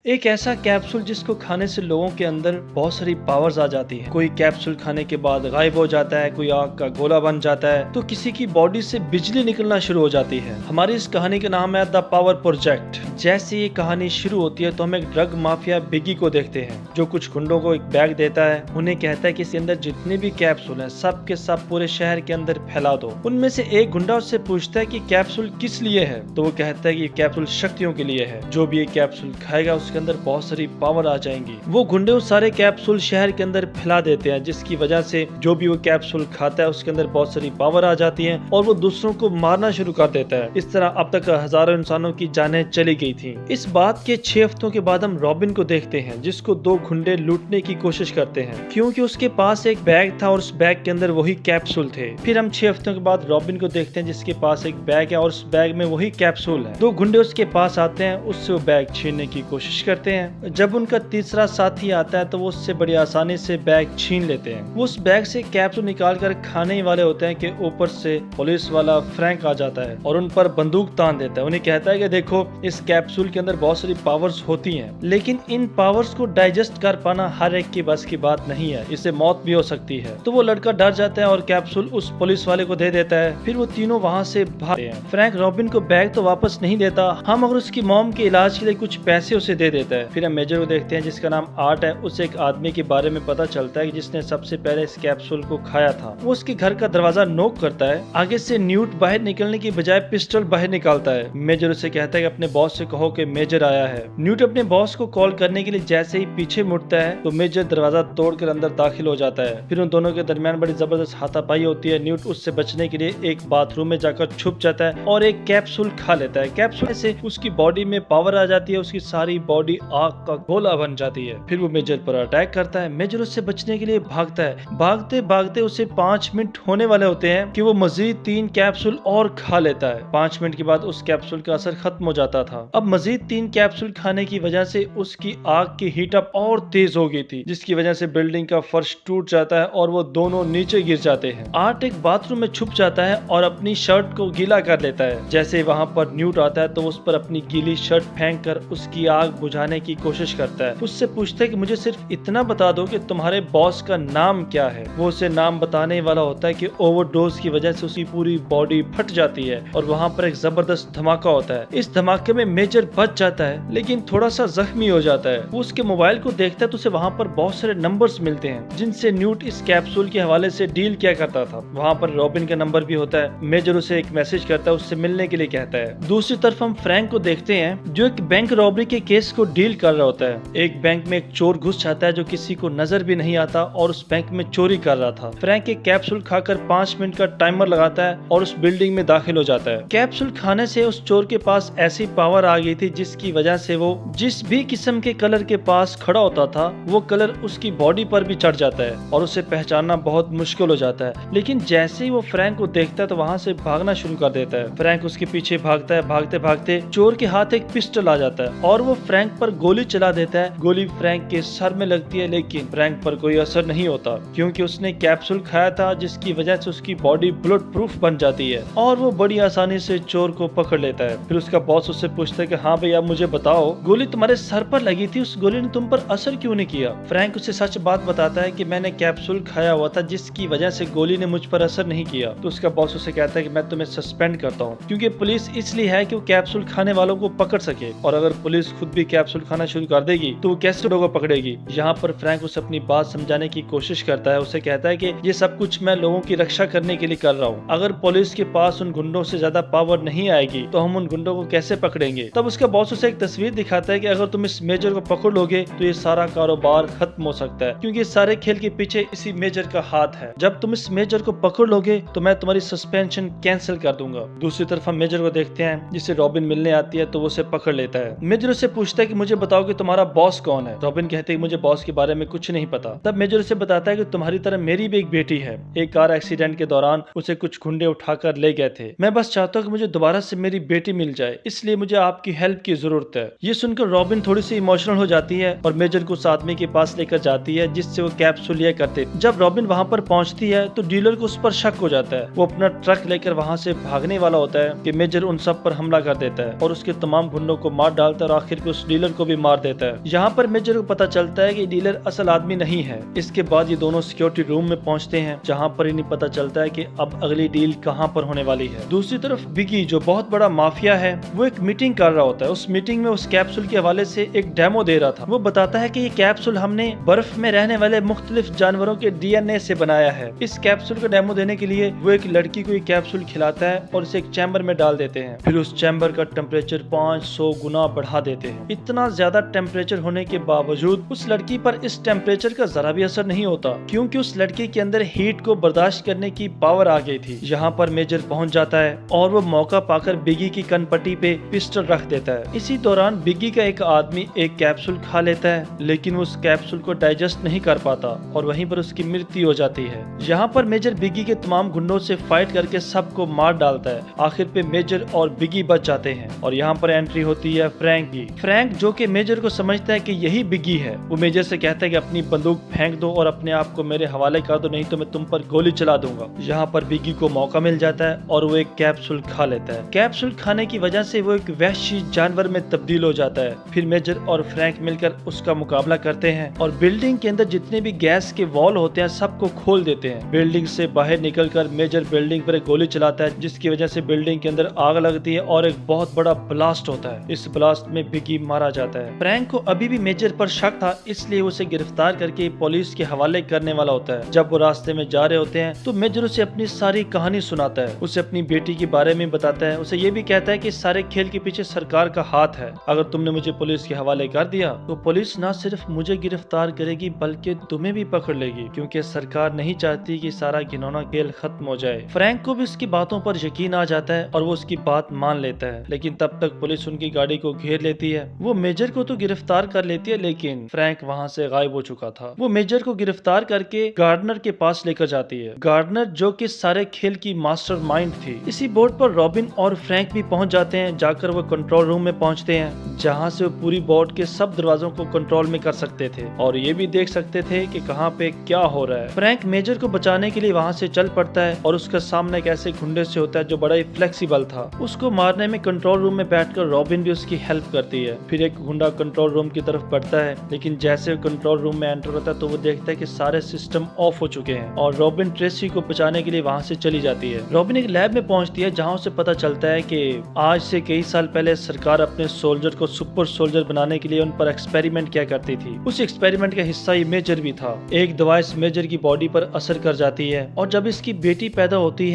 एक ऐसा कैप्सूल जिसको खाने से लोगों के अंदर बहुत सारी पावर्स आ जाती है। कोई कैप्सूल खाने के बाद गायब हो जाता है, कोई आग का गोला बन जाता है, तो किसी की बॉडी से बिजली निकलना शुरू हो जाती है। हमारी इस कहानी का नाम है द पावर प्रोजेक्ट। जैसे ये कहानी शुरू होती है तो हम एक ड्रग माफिया बिगी को देखते हैं, जो कुछ गुंडों को एक बैग देता है। उन्हें कहता है कि इसके अंदर जितने भी कैप्सूल हैं सब के सब पूरे शहर के अंदर फैला दो। उनमें से एक गुंडा उससे पूछता है कि कैप्सूल किस लिए है, तो वो कहता है कि कैप्सूल शक्तियों के लिए है। जो भी ये कैप्सूल खाएगा उसके अंदर बहुत सारी पावर आ जाएंगी। वो गुंडे उस सारे कैप्सूल शहर के अंदर फैला देते हैं, जिसकी वजह से जो भी वो कैप्सूल खाता है उसके अंदर बहुत सारी पावर आ जाती है और वो दूसरों को मारना शुरू कर देता है। इस तरह अब तक हजारों इंसानों की जानें चली गई थी। इस बात के 6 हफ्तों के बाद हम रॉबिन को देखते हैं, जिसको 2 गुंडे लूटने की कोशिश करते हैं, क्योंकि उसके पास एक बैग था और उस बैग के अंदर वही कैप्सूल थे। फिर हम 6 हफ्तों के बाद रॉबिन को देखते हैं, जिसके पास एक बैग है और उस बैग में वही कैप्सूल है। 2 गुंडे उसके पास आते हैं, उससे वो बैग छीनने की कोशिश करते हैं। जब उनका तीसरा साथी आता है तो वो उससे बड़ी आसानी से बैग छीन लेते हैं। वो उस बैग से कैप्सूल निकाल कर खाने ही वाले होते हैं कि ऊपर से पुलिस वाला फ्रैंक आ जाता है और उन पर बंदूक तान देता है। उन्हें कहता है कि देखो, इस कैप्सूल के अंदर बहुत सारी पावर्स होती हैं, लेकिन इन पावर्स को डाइजेस्ट कर पाना हर एक की बस की बात नहीं है, इससे मौत भी हो सकती है। तो वो लड़का डर जाता है और कैप्सूल उस पुलिस वाले को दे देता है। फिर वो तीनों वहाँ से भागते हैं। फ्रैंक रॉबिन को बैग तो वापस नहीं देता, हम अगर उसकी मॉम के इलाज के लिए कुछ पैसे उसे दे देता है। फिर हम मेजर को देखते हैं, जिसका नाम आर्ट है। उसे एक आदमी के बारे में पता चलता है जिसने सबसे पहले इस कैप्सूल को खाया था। वो उसके घर का दरवाजा नॉक करता है। आगे से न्यूट बाहर निकलने की बजाय पिस्टल बाहर निकालता है। मेजर उसे कहता है कि अपने बॉस से कहो कि मेजर आया है। न्यूट अपने बॉस को कॉल करने के लिए जैसे ही पीछे मुड़ता है तो मेजर दरवाजा तोड़कर अंदर दाखिल हो जाता है। फिर उन दोनों के दरमियान बड़ी जबरदस्त हाथापाई होती है। न्यूट उससे बचने के लिए एक बाथरूम में जाकर छुप जाता है और एक कैप्सूल खा लेता है। कैप्सूल से उसकी बॉडी में पावर आ जाती है, उसकी सारी बॉडी आग का गोला बन जाती है। फिर वो मेजर पर अटैक करता है। मेजर उससे बचने के लिए भागता है। भागते भागते उसे 5 मिनट होने वाले होते हैं कि वो मजीद 3 कैप्सूल और खा लेता है। 5 मिनट के बाद उस कैप्सूल का असर खत्म हो जाता था। अब मजीद 3 कैप्सूल खाने की वजह से उसकी आग की हीट अप और तेज हो गई थी, जिसकी वजह से बिल्डिंग का फर्श टूट जाता है और वो दोनों नीचे गिर जाते हैं। आर्ट एक बाथरूम में छुप जाता है और अपनी शर्ट को गीला कर लेता है। जैसे वहाँ पर न्यूट आता है तो उस पर अपनी गीली शर्ट फेंक कर उसकी आग बुझाने की कोशिश करता है। उससे पूछता है कि मुझे सिर्फ इतना बता दो कि तुम्हारे बॉस का नाम क्या है। वो उसे नाम बताने वाला होता है कि ओवरडोज की वजह से उसकी पूरी बॉडी फट जाती है और वहाँ पर एक जबरदस्त धमाका होता है। इस धमाके में मेजर बच जाता है, लेकिन थोड़ा सा जख्मी हो जाता है। वो उसके मोबाइल को देखता है तो उसे वहाँ पर बहुत सारे नंबर्स मिलते हैं, जिनसे न्यूट इस कैप्सूल के हवाले से डील किया करता था। वहाँ पर रॉबिन का नंबर भी होता है। मेजर उसे एक मैसेज करता है, उससे मिलने के लिए कहता है। दूसरी तरफ हम फ्रैंक को देखते हैं, जो एक बैंक रॉबरी के केस को डील कर रहा होता है। एक बैंक में एक चोर घुस जाता है जो किसी को नजर भी नहीं आता और उस बैंक में चोरी कर रहा था। फ्रैंक एक कैप्सूल खाकर 5 मिनट का टाइमर लगाता है और उस बिल्डिंग में दाखिल हो जाता है। कैप्सूल खाने से उस चोर के पास ऐसी पावर आ गई थी, जिसकी वजह से वो जिस भी किस्म के कलर के पास खड़ा होता था वो कलर उसकी बॉडी पर भी चढ़ जाता है और उसे पहचानना बहुत मुश्किल हो जाता है। लेकिन जैसे ही वो फ्रैंक को देखता है तो वहाँ से भागना शुरू कर देता है। फ्रैंक उसके पीछे भागता है। भागते भागते चोर के हाथ एक पिस्टल आ जाता है और वो फ्रैंक पर गोली चला देता है। गोली फ्रैंक के सर में लगती है, लेकिन फ्रैंक पर कोई असर नहीं होता, क्योंकि उसने कैप्सूल खाया था, जिसकी वजह से उसकी बॉडी बुलेट प्रूफ बन जाती है और वो बड़ी आसानी से चोर को पकड़ लेता है। फिर उसका बॉस उससे पूछता है कि हाँ भैया, मुझे बताओ, गोली तुम्हारे सर पर लगी थी, उस गोली ने तुम पर असर क्यों नहीं किया? फ्रैंक उसे सच बात बताता है कि मैंने कैप्सूल खाया हुआ था, जिसकी वजह से गोली ने मुझ पर असर नहीं किया। तो उसका बॉस उसे कहता है कि मैं तुम्हें सस्पेंड करता हूँ, क्योंकि पुलिस इसलिए है कि वो कैप्सूल खाने वालों को पकड़ सके, और अगर पुलिस खुद भी कैप्सूल खाना शुरू कर देगी तो वो कैसे लोगों को पकड़ेगी। यहाँ पर फ्रैंक उसे अपनी बात समझाने की कोशिश करता है। उसे कहता है कि ये सब कुछ मैं लोगों की रक्षा करने के लिए कर रहा हूँ। अगर पुलिस के पास उन गुंडों से ज्यादा पावर नहीं आएगी तो हम उन गुंडों को कैसे पकड़ेंगे। तब उसका बॉस उसे एक तस्वीर दिखाता है कि अगर तुम इस मेजर को पकड़ लोगे तो ये सारा कारोबार खत्म हो सकता है, क्योंकि सारे खेल के पीछे इसी मेजर का हाथ है। जब तुम इस मेजर को पकड़ लोगे तो मैं तुम्हारी सस्पेंशन कैंसिल कर दूंगा। दूसरी तरफ हम मेजर को देखते हैं, जिसे रॉबिन मिलने आती है तो वो उसे पकड़ लेता है। मेजर उसे पूछता है कि मुझे बताओ कि तुम्हारा बॉस कौन है। रॉबिन कहते हैं कि मुझे बॉस के बारे में कुछ नहीं पता। तब मेजर उसे बताता है कि तुम्हारी तरह मेरी भी एक बेटी है। एक कार एक्सीडेंट के दौरान उसे कुछ गुंडे उठाकर ले गए थे। मैं बस चाहता हूँ कि मुझे दोबारा से मेरी बेटी मिल जाए, इसलिए मुझे आपकी हेल्प की जरूरत है। ये सुनकर रॉबिन थोड़ी सी इमोशनल हो जाती है और मेजर को उस आदमी के पास लेकर जाती है जिससे वो कैप्सूल लिया करते। जब रॉबिन वहाँ पर पहुँचती है तो डीलर को उस पर शक हो जाता है। वो अपना ट्रक लेकर वहाँ से भागने वाला होता है कि मेजर उन सब पर हमला कर देता है और उसके तमाम गुंडों को मार डालता है और आखिर को उस डीलर को भी मार देता है। यहाँ पर मेजर को पता चलता है कि डीलर असल आदमी नहीं है। इसके बाद ये दोनों सिक्योरिटी रूम में पहुंचते हैं, जहाँ पर इन्हें पता चलता है कि अब अगली डील कहाँ पर होने वाली है। दूसरी तरफ बिगी जो बहुत बड़ा माफिया है, वो एक मीटिंग कर रहा होता है। उस मीटिंग में उस कैप्सूल के हवाले से एक डेमो दे रहा था। वो बताता है कि ये कैप्सूल हमने बर्फ में रहने वाले मुख्तलिफ जानवरों के DNA से बनाया है। इस कैप्सूल का डेमो देने के लिए वो एक लड़की को ये कैप्सूल खिलाता है और इसे एक चैम्बर में डाल देते हैं। फिर उस चैम्बर का टेम्परेचर 500 गुना बढ़ा देते हैं। इतना ज्यादा टेम्परेचर होने के बावजूद उस लड़की पर इस टेम्परेचर का जरा भी असर नहीं होता, क्योंकि उस लड़की के अंदर हीट को बर्दाश्त करने की पावर आ गई थी। यहाँ पर मेजर पहुंच जाता है और वो मौका पाकर बिगी की कनपट्टी पे पिस्टल रख देता है। इसी दौरान बिगी का एक आदमी एक कैप्सूल खा लेता है, लेकिन उस कैप्सूल को डाइजेस्ट नहीं कर पाता और वहीं पर उसकी मृत्यु हो जाती है। यहाँ पर मेजर बिगी के तमाम गुंडों से फाइट करके सबको मार डालता है। आखिर पे मेजर और बिगी बच जाते हैं और यहाँ पर एंट्री होती है फ्रैंक की। फ्रैंक जो कि मेजर को समझता है कि यही बिगी है, वो मेजर से कहता है कि अपनी बंदूक फेंक दो और अपने आप को मेरे हवाले कर दो, नहीं तो मैं तुम पर गोली चला दूंगा। यहाँ पर बिगी को मौका मिल जाता है और वो एक कैप्सूल खा लेता है। कैप्सूल खाने की वजह से वो एक वहशी जानवर में तब्दील हो जाता है। फिर मेजर और फ्रैंक मिलकर उसका मुकाबला करते हैं और बिल्डिंग के अंदर जितने भी गैस के वॉल होते हैं सबको खोल देते हैं। बिल्डिंग से बाहर निकलकर मेजर बिल्डिंग पर एक गोली चलाता है, जिसकी वजह से बिल्डिंग के अंदर आग लगती है और एक बहुत बड़ा ब्लास्ट होता है। इस ब्लास्ट में बिगी मारा जाता है। फ्रैंक को अभी भी मेजर पर शक था, इसलिए उसे गिरफ्तार करके पुलिस के हवाले करने वाला होता है। जब वो रास्ते में जा रहे होते हैं तो मेजर उसे अपनी सारी कहानी सुनाता है। उसे अपनी बेटी के बारे में बताता है। उसे ये भी कहता है कि सारे खेल के पीछे सरकार का हाथ है। अगर तुमने मुझे पुलिस के हवाले कर दिया तो पुलिस न सिर्फ मुझे गिरफ्तार करेगी बल्कि तुम्हें भी पकड़ लेगी, क्योंकि सरकार नहीं चाहती कि सारा घिनौना खेल खत्म हो जाए। फ्रैंक को भी उसकी बातों पर यकीन आ जाता है और वो उसकी बात मान लेता है, लेकिन तब तक पुलिस उनकी गाड़ी को घेर लेती है। वो मेजर को तो गिरफ्तार कर लेती है, लेकिन फ्रैंक वहाँ से गायब हो चुका था। वो मेजर को गिरफ्तार करके गार्डनर के पास लेकर जाती है। गार्डनर जो कि सारे खेल की मास्टरमाइंड थी। इसी बोर्ड पर रॉबिन और फ्रैंक भी पहुंच जाते हैं। जाकर वो कंट्रोल रूम में पहुंचते हैं, जहां से वो पूरी बोर्ड के सब दरवाजों को कंट्रोल में कर सकते थे और ये भी देख सकते थे कि कहां पे क्या हो रहा है। फ्रैंक मेजर को बचाने के लिए वहां से चल पड़ता है और उसका सामना एक ऐसे गुंडे से होता है जो बड़ा ही फ्लेक्सिबल था। उसको मारने में कंट्रोल रूम में बैठकर रॉबिन भी उसकी हेल्प करती है। फिर एक गुंडा कंट्रोल रूम की तरफ बढ़ता है, लेकिन जैसे कंट्रोल रूम में एंटर होता है तो वो देखता है कि सारे सिस्टम ऑफ हो चुके हैं और रॉबिन ट्रेसी को बचाने के लिए वहां से चली जाती है। रॉबिन एक लैब में पहुंचती है, जहां उसे पता चलता है कि आज से कई साल पहले सरकार अपने सोल्जर को सुपर सोल्जर बनाने के लिए उन पर एक्सपेरिमेंट किया करती थी। उस एक्सपेरिमेंट का हिस्सा ही मेजर भी था। एक दवा इस मेजर की बॉडी पर असर कर जाती है और जब इसकी बेटी पैदा होती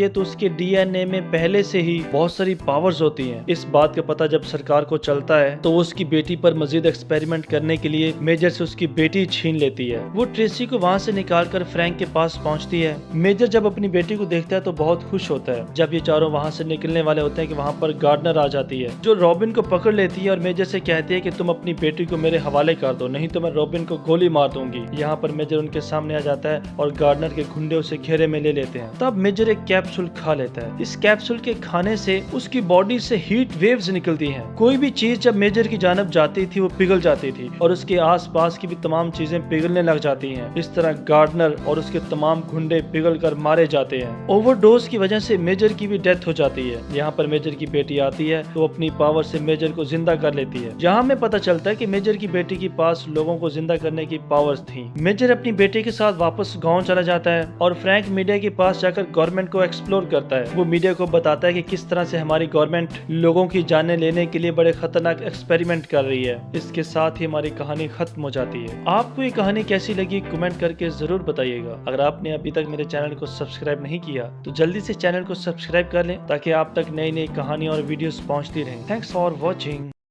है तो उसके DNA में पहले से ही बहुत सारी पावर्स होती हैं। इस बात का पता जब सरकार को चलता है तो वो उसकी बेटी पर मजीद एक्सपेरिमेंट करने के लिए मेजर से उसकी बेटी छीन लेती है। वो ट्रेसी को वहाँ से निकालकर फ्रैंक के पास पहुँचती है। मेजर जब अपनी बेटी को देखता है तो बहुत खुश होता है। जब ये चारों वहाँ से निकलने वाले होते हैं कि वहाँ पर गार्डनर आ जाती है, जो रॉबिन को पकड़ लेती है और मेजर से कहती है कि तुम अपनी बेटी को मेरे हवाले कर दो, नहीं तो मैं रॉबिन को गोली मार दूंगी। यहाँ पर मेजर उनके सामने आ जाता है और गार्डनर के गुंडे उसे घेरे में ले लेते हैं। तब मेजर एक कैप्सूल खा लेता है। इस कैप्सूल के खाने से उसकी बॉडी से हीट वेव्स निकलती हैं। कोई भी चीज जब मेजर की जानब जाती थी वो पिघल जाती थी और उसके आसपास की भी तमाम चीजें पिघलने लग जाती हैं। इस तरह गार्डनर और उसके तमाम गुंडे पिघल कर मारे जाते हैं। ओवरडोज की वजह से मेजर की भी डेथ हो जाती है। यहाँ पर मेजर की बेटी आती है तो अपनी पावर से मेजर को जिंदा कर लेती है। जहाँ हमें पता चलता है कि मेजर की बेटी के पास लोगों को जिंदा करने की पावर्स थी। मेजर अपनी बेटी के साथ वापस गाँव चला जाता है और फ्रैंक मीडिया के पास जाकर गवर्नमेंट को एक्सप्लोर करता है। वो मीडिया को बताता है कि किस तरह से हमारी गवर्नमेंट लोगों की जानें लेने के लिए बड़े खतरनाक एक्सपेरिमेंट कर रही है। इसके साथ ही हमारी कहानी खत्म हो जाती है। आपको ये कहानी कैसी लगी कमेंट करके जरूर बताइएगा। अगर आपने अभी तक मेरे चैनल को सब्सक्राइब नहीं किया तो जल्दी से चैनल को सब्सक्राइब कर लें, ताकि आप तक नई नई कहानी और वीडियोस पहुंचती रहें। Thanks for watching.